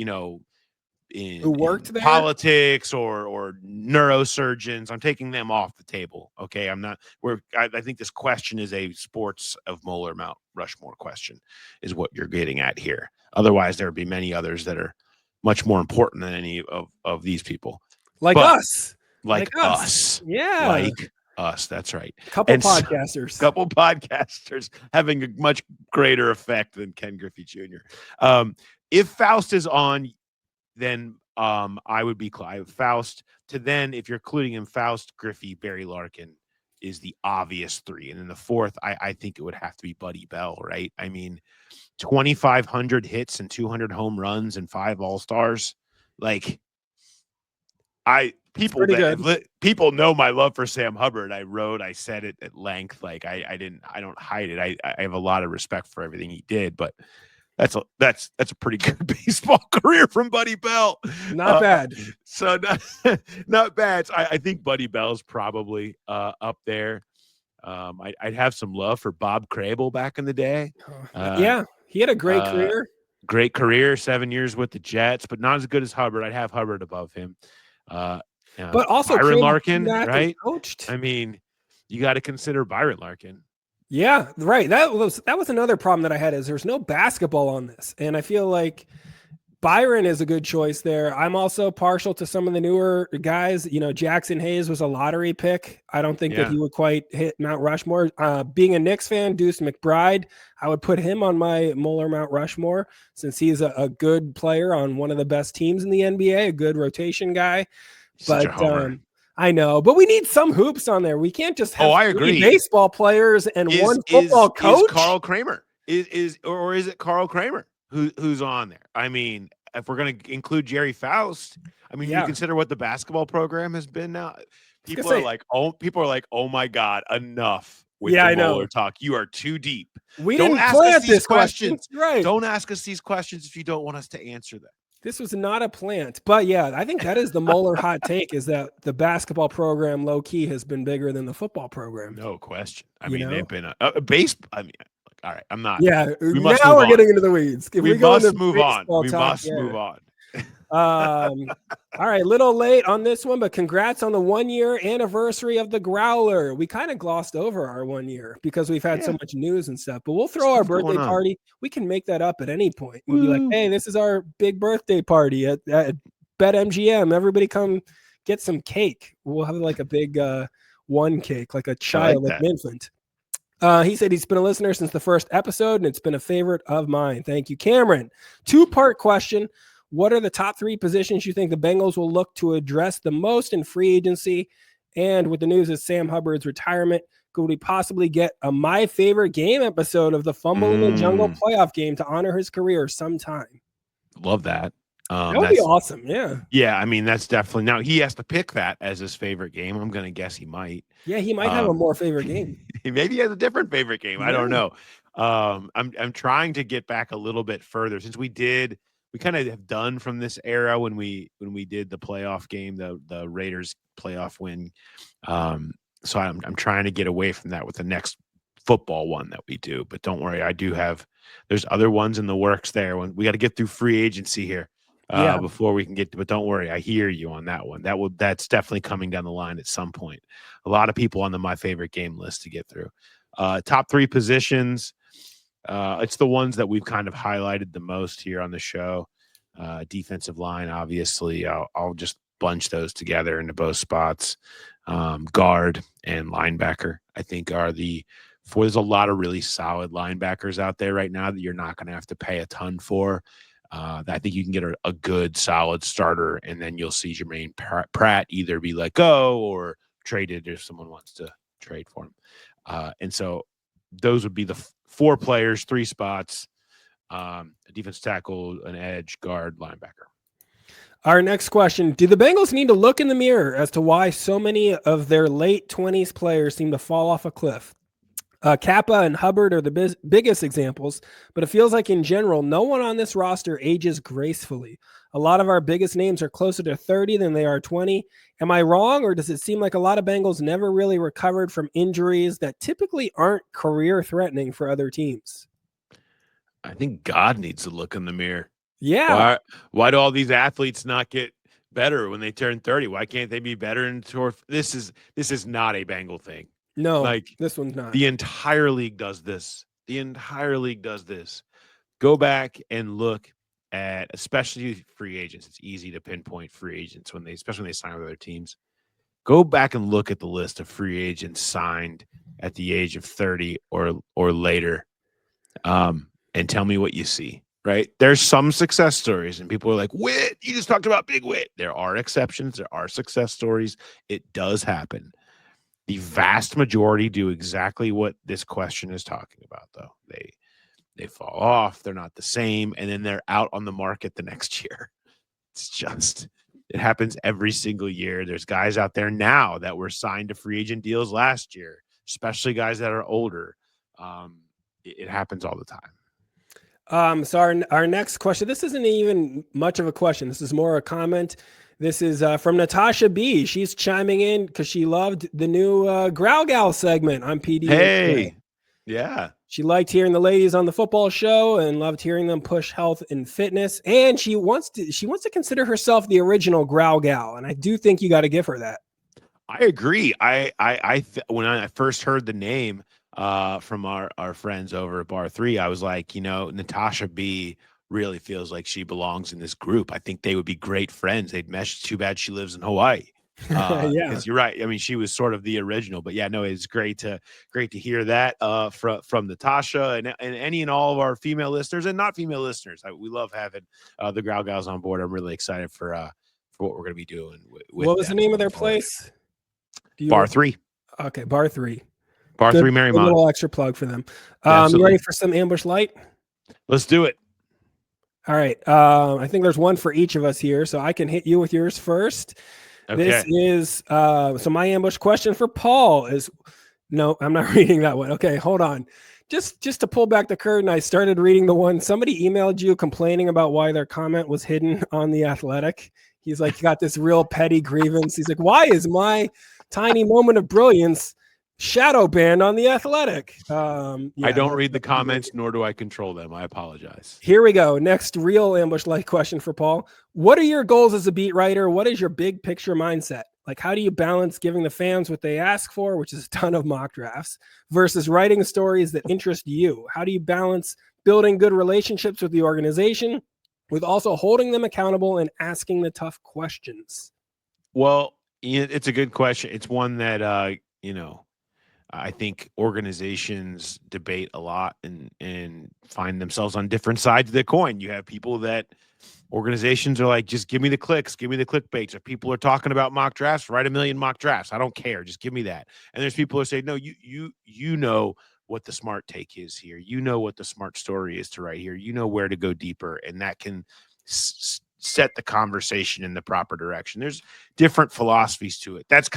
who worked there? Politics or neurosurgeons. I'm taking them off the table. Okay. I think this question is a sports of Moeller Mount Rushmore question is what you're getting at here. Otherwise there would be many others that are much more important than any of these people. Like us. Yeah. Like us. That's right. Couple podcasters having a much greater effect than Ken Griffey Jr. If Faust is on, then I would be Faust to then, if you're including him, Faust, Griffey, Barry Larkin is the obvious 3. And then the 4th, I think it would have to be Buddy Bell, right? I mean, 2,500 hits and 200 home runs and 5 All-Stars. Like, people know my love for Sam Hubbard. I said it at length. Like I don't hide it. I have a lot of respect for everything he did, but that's a pretty good baseball career from Buddy Bell. Not bad. So not bad. I think Buddy Bell's probably up there. I'd have some love for Bob Crable back in the day. He had a great career. Great career, 7 years with the Jets, but not as good as Hubbard. I'd have Hubbard above him. But also Byron Larkin, right? Coached. I mean, you got to consider Byron Larkin. Yeah, right. That was another problem that I had is there's no basketball on this. And I feel like Byron is a good choice there. I'm also partial to some of the newer guys. Jackson Hayes was a lottery pick. I don't think that he would quite hit Mount Rushmore. Being a Knicks fan, Deuce McBride, I would put him on my Moeller Mount Rushmore since he's a good player on one of the best teams in the NBA, a good rotation guy. Such a homer. I know, but we need some hoops on there. We can't just have I agree. baseball players and one football coach. Is Carl Kramer is it Carl Kramer who's on there? I mean, if we're going to include Jerry Faust, I mean, you consider what the basketball program has been now. People are like, oh my God, enough with the Moeller talk. You are too deep. We don't ask us these questions. Right. Don't ask us these questions if you don't want us to answer them. This was not a plant, but I think that is the Moeller hot take, is that the basketball program low key has been bigger than the football program. No question. I mean, they've been a base. I mean, all right, I'm not. Yeah, now we're getting into the weeds. We must move on. We must move on. All right, little late on this one, but congrats on the 1-year anniversary of the Growler. We kind of glossed over our 1 year because we've had so much news and stuff, but we'll throw our birthday party. We can make that up at any point. We'll be like, hey, this is our big birthday party at BetMGM. Everybody come get some cake. We'll have like a big one cake, like a child, like an infant. He said he's been a listener since the first episode, and it's been a favorite of mine. Thank you, Cameron. 2-part question. What are the top 3 positions you think the Bengals will look to address the most in free agency? And with the news of Sam Hubbard's retirement, could we possibly get a My Favorite Game episode of the Fumble in the Jungle playoff game to honor his career sometime? Love that. That would be awesome. Yeah. Yeah. I mean, that's definitely, now he has to pick that as his favorite game. I'm going to guess he might. Yeah. He might have a more favorite game. Maybe he has a different favorite game. Yeah. I don't know. I'm trying to get back a little bit further since we kind of have done from this era when we did the playoff game, the Raiders playoff win. So I'm trying to get away from that with the next football one that we do, but don't worry. There's other ones in the works there when we got to get through free agency here. Before we can get to, but don't worry, I hear you on that one. That's definitely coming down the line at some point. A lot of people on my favorite game list to get through. Top 3 positions. It's the ones that we've kind of highlighted the most here on the show. Defensive line, obviously. I'll just bunch those together into both spots. Guard and linebacker, I think, there's a lot of really solid linebackers out there right now that you're not going to have to pay a ton for. I think you can get a good, solid starter, and then you'll see Jermaine Pratt either be let go or traded if someone wants to trade for him. And so those would be the 4 players, 3 spots, a defense tackle, an edge, guard, linebacker. Our next question. Do the Bengals need to look in the mirror as to why so many of their late 20s players seem to fall off a cliff? Kappa and Hubbard are the biggest examples, but it feels like in general, no one on this roster ages gracefully. A lot of our biggest names are closer to 30 than they are 20. Am I wrong, or does it seem like a lot of Bengals never really recovered from injuries that typically aren't career-threatening for other teams? I think God needs to look in the mirror. Yeah. Why do all these athletes not get better when they turn 30? Why can't they be better? This is not a Bengal thing. No, this one's not. The entire league does this. Go back and look at, especially free agents. It's easy to pinpoint free agents especially when they sign with other teams. Go back and look at the list of free agents signed at the age of 30 or later, and tell me what you see. Right? There's some success stories, and people are like, Whit, you just talked about Big Whit. There are exceptions. There are success stories. It does happen. The vast majority do exactly what this question is talking about, though. They fall off. They're not the same. And then they're out on the market the next year. It happens every single year. There's guys out there now that were signed to free agent deals last year, especially guys that are older. It happens all the time. So our next question, this isn't even much of a question. This is more a comment. This is from Natasha B. She's chiming in because she loved the new Growl Gal segment on PD. Hey, yeah. She liked hearing the ladies on the football show and loved hearing them push health and fitness. And she wants to consider herself the original Growl Gal. And I do think you got to give her that. I agree. When I first heard the name from our friends over at Bar 3, I was like, Natasha B really feels like she belongs in this group. I think they would be great friends. They'd mesh. Too bad she lives in Hawaii. Yeah. Because you're right. I mean, she was sort of the original, but yeah, no, it's great to hear that from Natasha and any and all of our female listeners and not female listeners. We love having the Growl Gals on board. I'm really excited for what we're going to be doing. What was the name of their place? Bar 3. Okay, Bar 3. Bar 3 Marymount. A little extra plug for them. You ready for some Ambush Light? Let's do it. All right. I think there's one for each of us here, so I can hit you with yours first. Okay. This is so my ambush question for Paul is no, I'm not reading that one. Okay, hold on. Just to pull back the curtain, I started reading the one somebody emailed you complaining about why their comment was hidden on The Athletic. He's like, got this real petty grievance. He's like, why is my tiny moment of brilliance shadow banned on The Athletic? I don't read the comments, nor do I control them. I apologize. Here we go. Next real ambush-like question for Paul. What are your goals as a beat writer? What is your big picture mindset? Like, how do you balance giving the fans what they ask for, which is a ton of mock drafts, versus writing stories that interest you? How do you balance building good relationships with the organization with also holding them accountable and asking the tough questions? Well, it's a good question. It's one that, I think organizations debate a lot and find themselves on different sides of the coin. You have people that organizations are like, just give me the clicks, give me the clickbaits. If people are talking about mock drafts, write 1 million mock drafts. I don't care. Just give me that. And there's people who say, no, you know what the smart take is here. You know what the smart story is to write here. You know where to go deeper, and that can set the conversation in the proper direction. There's different philosophies to it. That's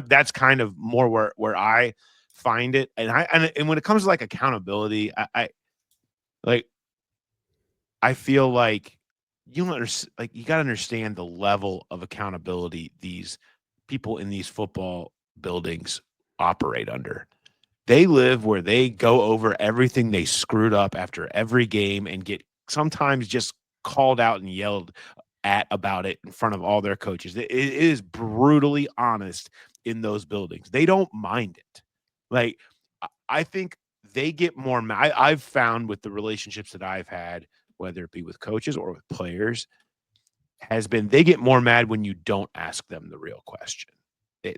that's kind of more where I find it. And when it comes to like accountability, I feel like you got to understand the level of accountability these people in these football buildings operate under. They live where they go over everything they screwed up after every game and get sometimes just called out and yelled at about it in front of all their coaches. It is brutally honest in those buildings. They don't mind it. Like, I think they get more I've found with the relationships that I've had, whether it be with coaches or with players, has been they get more mad when you don't ask them the real question.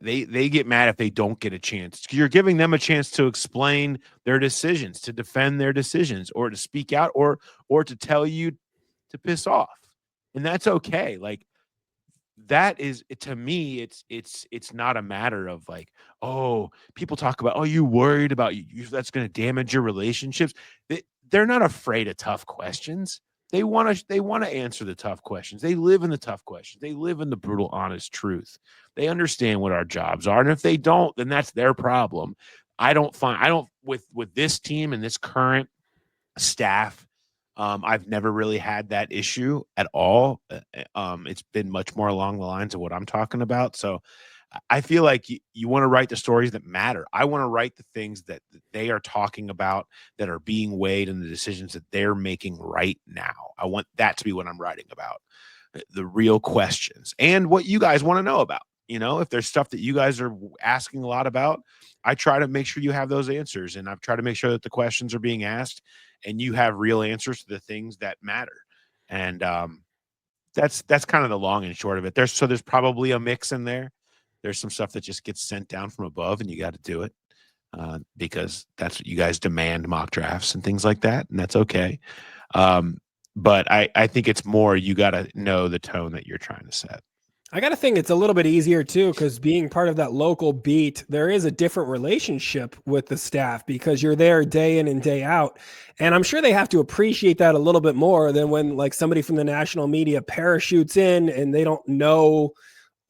They get mad if they don't get a chance. You're giving them a chance to explain their decisions, to defend their decisions, or to speak out, or to tell you to piss off. And that's okay. Like, that is, to me, it's not a matter of like, oh, people talk about, oh, you worried about you that's going to damage your relationships. They're not afraid of tough questions. They want to answer the tough questions. They live in the tough questions. They live in the brutal, honest truth. They understand what our jobs are. And if they don't, then that's their problem. With this team and this current staff, I've never really had that issue at all. It's been much more along the lines of what I'm talking about. So I feel like you want to write the stories that matter. I want to write the things that they are talking about, that are being weighed, and the decisions that they're making right now. I want that to be what I'm writing about, the real questions and what you guys want to know about. If there's stuff that you guys are asking a lot about, I try to make sure you have those answers, and I've tried to make sure that the questions are being asked and you have real answers to the things that matter. And that's kind of the long and short of it. There's probably a mix in there. There's some stuff that just gets sent down from above, and you got to do it because that's what you guys demand, mock drafts and things like that, and that's okay. But I think it's more you got to know the tone that you're trying to set. I got to think it's a little bit easier too, because being part of that local beat, there is a different relationship with the staff because you're there day in and day out. And I'm sure they have to appreciate that a little bit more than when like somebody from the national media parachutes in and they don't know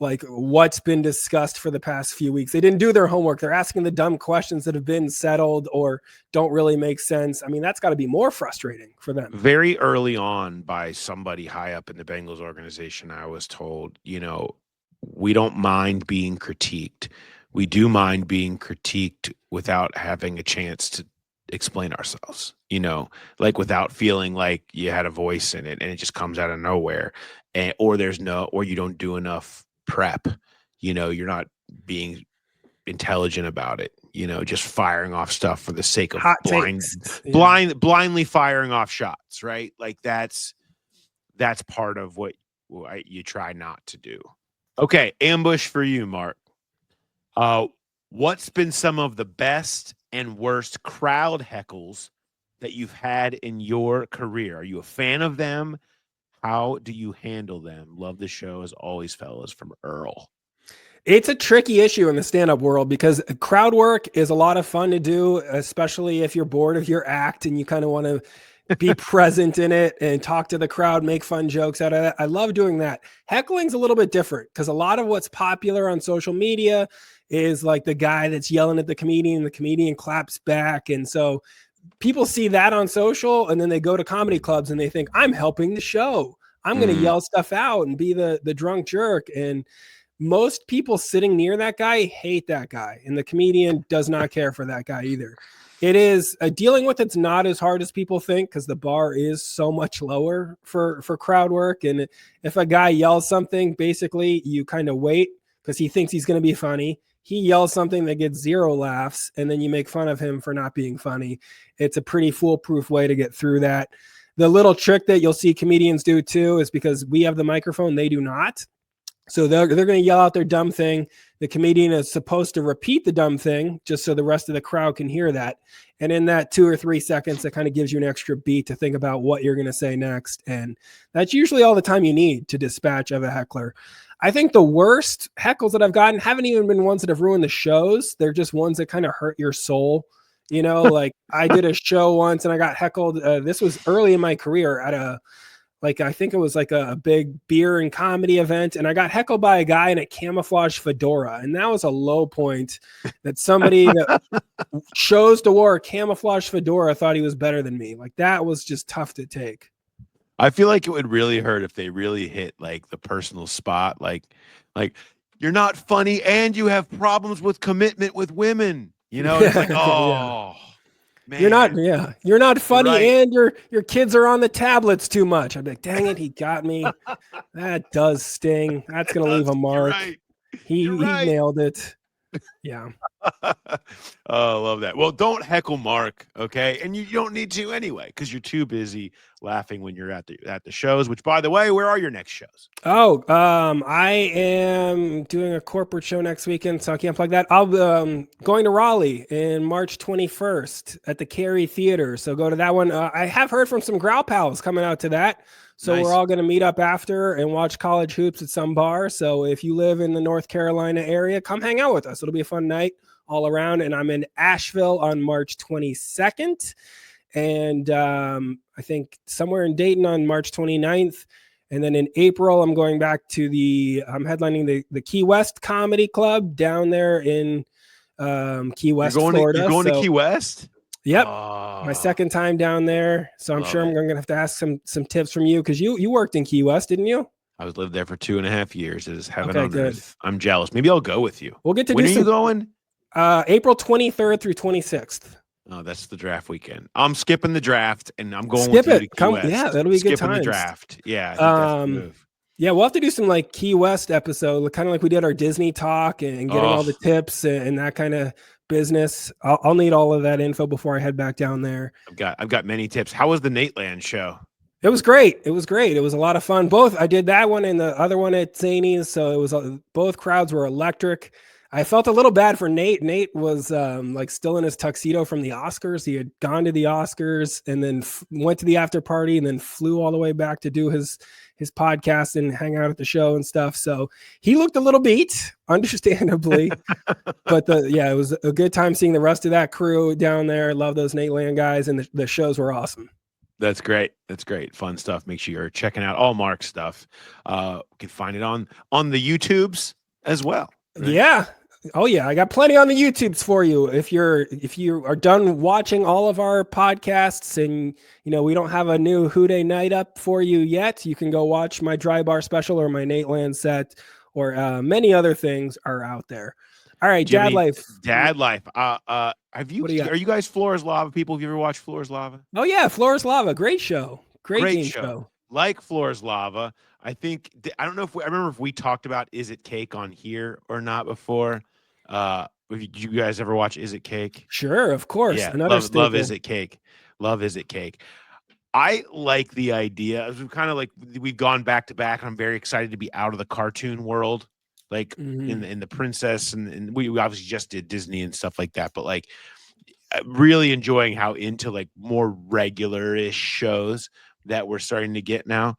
like what's been discussed for the past few weeks. They didn't do their homework. They're asking the dumb questions that have been settled or don't really make sense. I mean, that's got to be more frustrating for them. Very early on, by somebody high up in the Bengals organization, I was told, we don't mind being critiqued. We do mind being critiqued without having a chance to explain ourselves, like without feeling like you had a voice in it and it just comes out of nowhere, or you don't do enough prep. You're not being intelligent about it. Just firing off stuff for the sake of Hot takes. blindly firing off shots, right? Like that's part of what you try not to do. Okay, ambush for you, Mark. What's been some of the best and worst crowd heckles that you've had in your career? Are you a fan of them? How do you handle them? Love the show as always, fellas, from Earl. It's a tricky issue in the stand-up world because crowd work is a lot of fun to do, especially if you're bored of your act and you kind of want to be present in it and talk to the crowd, make fun jokes out of that. I love doing that. Heckling's a little bit different because a lot of what's popular on social media is like the guy that's yelling at the comedian claps back. And so people see that on social and then they go to comedy clubs and they think, I'm helping the show. I'm going to yell stuff out and be the drunk jerk. And most people sitting near that guy hate that guy. And the comedian does not care for that guy either. It is dealing with it's not as hard as people think because the bar is so much lower for crowd work. And if a guy yells something, basically you kind of wait because he thinks he's going to be funny. He yells something that gets 0 laughs, and then you make fun of him for not being funny. It's a pretty foolproof way to get through that. The little trick that you'll see comedians do too is because we have the microphone, they do not. So they're going to yell out their dumb thing. The comedian is supposed to repeat the dumb thing just so the rest of the crowd can hear that. And in that 2 or 3 seconds, that kind of gives you an extra beat to think about what you're going to say next. And that's usually all the time you need to dispatch of a heckler. I think the worst heckles that I've gotten haven't even been ones that have ruined the shows. They're just ones that kind of hurt your soul. Like I did a show once and I got heckled. This was early in my career at I think it was like a big beer and comedy event. And I got heckled by a guy in a camouflage fedora. And that was a low point that somebody that chose to wear a camouflage fedora thought he was better than me. Like that was just tough to take. I feel like it would really hurt if they really hit like the personal spot. Like you're not funny and you have problems with commitment with women. It's like, oh, man. You're not funny right. and your kids are on the tablets too much. I'd be like, dang it, he got me. That does sting. That's going to leave a mark. Right. He nailed it. Yeah. Oh, I love that. Well, don't heckle Mark, okay? And you don't need to anyway because you're too busy laughing when you're at the shows. Which, by the way, where are your next shows? Oh, I am doing a corporate show next weekend, so I can't plug that. I'll going to Raleigh in March 21st at the Cary Theater. So go to that one. I have heard from some Growl Pals coming out to that. So nice. We're all going to meet up after and watch college hoops at some bar. So if you live in the North Carolina area, come hang out with us. It'll be a fun night all around. And I'm in Asheville on March 22nd. And I think somewhere in Dayton on March 29th. And then in April, I'm going back to I'm headlining the Key West Comedy Club down there in Key West, Florida. You're going to Key West? Yep. My second time down there. So I'm sure I'm going to have to ask some tips from you because you worked in Key West, didn't you? I lived there for 2.5 years. It is heaven on earth. I'm jealous. Maybe I'll go with you. We'll get to when are you going? April 23rd through 26th. Oh, that's the draft weekend. I'm skipping the draft and I'm going Skip with it. you to Key West. Yeah, that'll be good times. Skipping the draft. Yeah, I think that's the move. Yeah, we'll have to do some like Key West episode, kind of like we did our Disney talk and getting all the tips and that kind of business. I'll need all of that info before I head back down there. I've got many tips. How was the Nate Land show? It was great. It was a lot of fun. I did that one and the other one at Zany's. So it was both crowds were electric. I felt a little bad for Nate. Nate was still in his tuxedo from the Oscars. He had gone to the Oscars and then went to the after party and then flew all the way back to do his podcast and hang out at the show and stuff. So he looked a little beat, understandably. But it was a good time seeing the rest of that crew down there. Love those Nate Land guys, and the shows were awesome. That's great. Fun stuff. Make sure you're checking out all Mark's stuff. You can find it on the YouTubes as well. Right? Yeah. Oh yeah, I got plenty on the YouTubes for you. If you are done watching all of our podcasts and we don't have a new Who Day night up for you yet, you can go watch my Dry Bar special or my Nate Land set or many other things are out there. All right, Jimmy, Dad Life. Are you guys Floor is Lava people? Have you ever watched Floor is Lava? Oh yeah, Floor is Lava, great show. Great show. Like Floor is Lava. I don't know I remember if we talked about Is It Cake on here or not before. Did you guys ever watch Is It Cake? Sure, of course. Yeah, Another staple. love Is It Cake. Love Is It Cake. I like the idea. Kind of like we've gone back to back. I'm very excited to be out of the cartoon world, like in the princess, and we obviously just did Disney and stuff like that. But like, really enjoying how into like more regular-ish shows that we're starting to get now.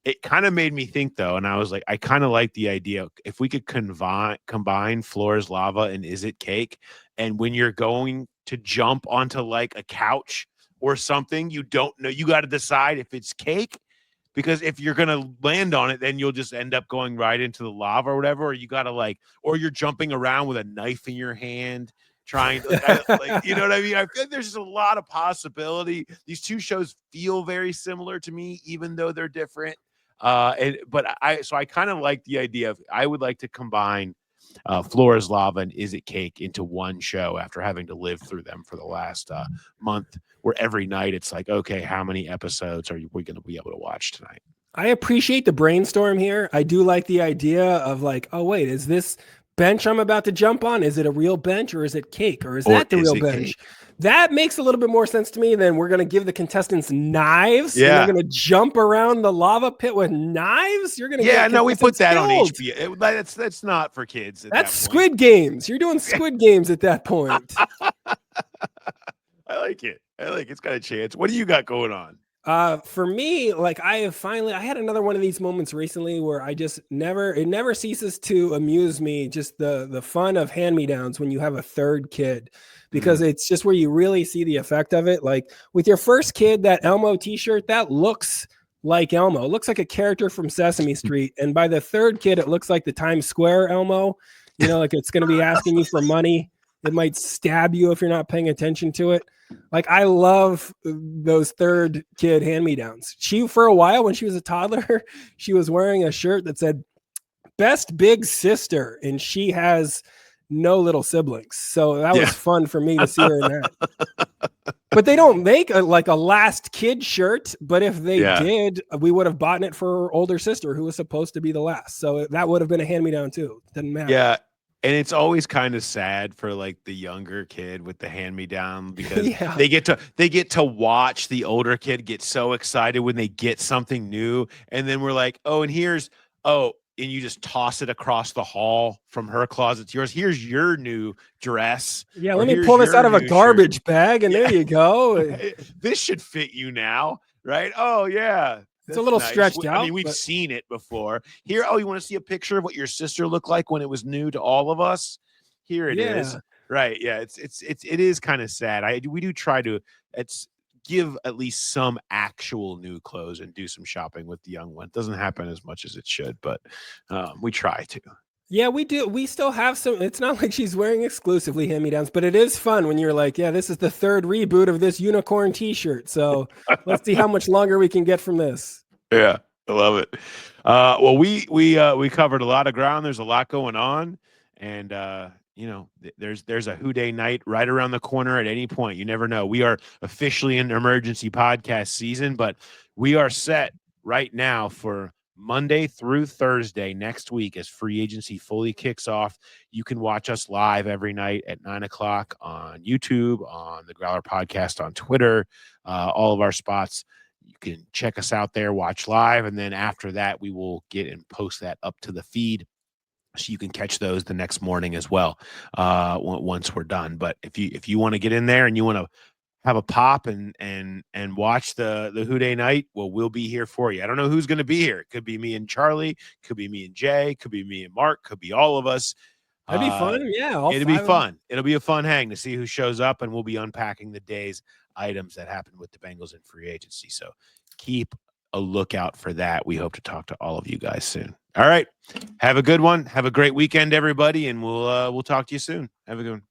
It kind of made me think though, and I was like, I kind of like the idea if we could combine Floor's Lava and Is It Cake, and when you're going to jump onto like a couch or something, you don't know, you got to decide if it's cake, because if you're gonna land on it, then you'll just end up going right into the lava or whatever, or you got to like, or you're jumping around with a knife in your hand trying to like, you know what I mean? I feel like there's just a lot of possibility. These two shows feel very similar to me, even though they're different. But I kind of like the idea of, I would like to combine Floor's Lava and Is It Cake into one show after having to live through them for the last month, where every night it's like, okay, how many episodes are we going to be able to watch tonight? I appreciate the brainstorm here. I do like the idea of like, oh wait, is this bench I'm about to jump on, is it a real bench, or is it cake, or is that the real bench? Cake? That makes a little bit more sense to me than we're going to give the contestants knives. Yeah. And they're going to jump around the lava pit with knives. You're going to we put that killed on HBO. That's not for kids. That's Squid Games. You're doing Squid Games at that point. I like it. It's got a chance. What do you got going on? For me, like I had another one of these moments recently where it never ceases to amuse me, just the fun of hand-me-downs when you have a third kid, because it's just where you really see the effect of it. Like with your first kid, that Elmo t-shirt, that looks like Elmo. It looks like a character from Sesame Street. And by the third kid, it looks like the Times Square Elmo, like it's going to be asking you for money. It might stab you if you're not paying attention to it. Like I love those third kid hand-me-downs. She, for a while when she was a toddler, she was wearing a shirt that said "Best Big Sister," and she has no little siblings. So that was fun for me to see her in that. But they don't make a last kid shirt. But if they did, we would have bought it for her older sister, who was supposed to be the last. So that would have been a hand-me-down too. Doesn't matter. Yeah. And it's always kind of sad for like the younger kid with the hand-me-down, because they get to watch the older kid get so excited when they get something new, and then we're like, oh, and and you just toss it across the hall from her closet to yours. Here's your new dress. Yeah, let me pull this out of a garbage bag, and there you go. This should fit you now, right? Oh yeah. It's a little stretched out. I mean, we've seen it before. Here, you want to see a picture of what your sister looked like when it was new to all of us? Here it is. Right. Yeah. It is kind of sad. We do try to give at least some actual new clothes and do some shopping with the young one. It doesn't happen as much as it should, but we try to. Yeah, we do. We still have some. It's not like she's wearing exclusively hand-me-downs, but it is fun when you're like, yeah, this is the third reboot of this unicorn t-shirt. So let's see how much longer we can get from this. Yeah, I love it. Well, we covered a lot of ground. There's a lot going on, and there's a Who Day night right around the corner at any point. You never know. We are officially in emergency podcast season, but we are set right now for Monday through Thursday next week as free agency fully kicks off. You can watch us live every night at 9:00 on YouTube, on the Growler Podcast, on Twitter, all of our spots. You can check us out there, watch live, and then after that, we will get and post that up to the feed, so you can catch those the next morning as well once we're done. But if you want to get in there and you want to have a pop and watch the Who Day night, well, we'll be here for you. I don't know who's going to be here. It could be me and Charlie, could be me and Jay, could be me and Mark, could be all of us. That'd be fun. Yeah. It'll be fun. It'll be a fun hang to see who shows up, and we'll be unpacking the day's items that happened with the Bengals in free agency. So keep a lookout for that. We hope to talk to all of you guys soon. All right. Have a good one. Have a great weekend, everybody. And we'll talk to you soon. Have a good one.